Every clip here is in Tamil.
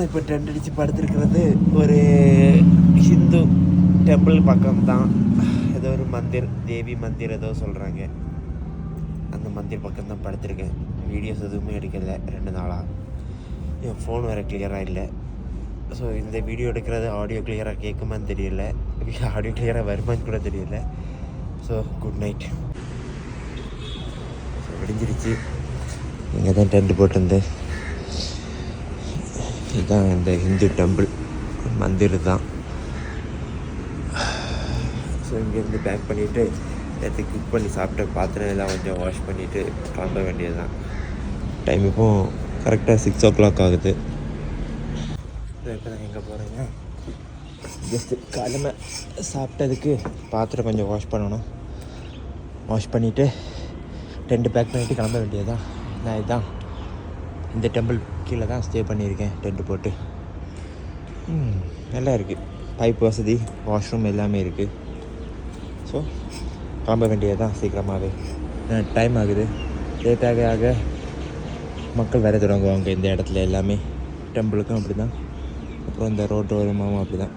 இப்போ டென்ட் அடித்து படுத்துருக்கிறது ஒரு ஹிந்து டெம்பிள் பக்கம் தான். ஏதோ ஒரு மந்திர், தேவி மந்திர் ஏதோ சொல்கிறாங்க. அந்த மந்திர் பக்கம் தான் படுத்துருக்கேன். வீடியோஸ் எதுவுமே எடுக்கலை 2 நாளாக. என் ஃபோன் வேறு கிளியராக இல்லை. ஸோ இந்த வீடியோ எடுக்கிறது ஆடியோ கிளியராக கேட்குமான்னு தெரியல, ஆடியோ கிளியராக வருமான்னு கூட தெரியல. So good night. ஸோ விடிஞ்சிருச்சு. இங்கே தான் டென்ட் போட்டிருந்தேன். இதுதான் இந்த ஹிந்து டெம்பிள் மந்திர் தான். ஸோ இங்கேருந்து பேக் பண்ணிவிட்டு நேற்று குக் பண்ணி சாப்பிட்ட பாத்திரம் எல்லாம் கொஞ்சம் வாஷ் பண்ணிவிட்டு கிளம்ப வேண்டியது தான். டைம் இப்போ கரெக்டாக 6 o'clock ஆகுது. இப்போ தான் எங்கே போகிறேங்க, ஜஸ்ட்டு காலமை சாப்பிட்டதுக்கு பாத்திரம் கொஞ்சம் வாஷ் பண்ணணும். வாஷ் பண்ணிவிட்டு டென்ட் பேக் பண்ணிவிட்டு கிளம்ப வேண்டியது தான். நான் இதுதான் இந்த டெம்பிள் கீழே தான் ஸ்டே பண்ணியிருக்கேன் டென்ட்டு போட்டு. நல்லா இருக்குது, பைப் வசதி, வாஷ்ரூம் எல்லாமே இருக்குது. ஸோ கிளம்ப வேண்டியது தான் சீக்கிரமாகவே. டைம் ஆகுது. லேட்டாக ஆக மக்கள் வர தொடங்குவாங்க இந்த இடத்துல எல்லாமே. டெம்பிளுக்கும் அப்படி தான், அப்புறம் இந்த ரோட்டு ஓரமாகவும் அப்படி தான்.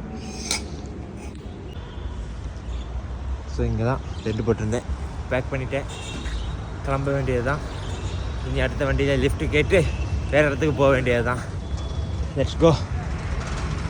ஸோ இங்கே தான் டென்ட் போட்டிருந்தேன், பேக் பண்ணிவிட்டேன், கிளம்ப வேண்டியது தான். இனி அடுத்த வண்டியில் லிஃப்ட்டு கேட்டு வேறு இடத்துக்கு போக வேண்டியது தான். லெட்ஸ் கோ.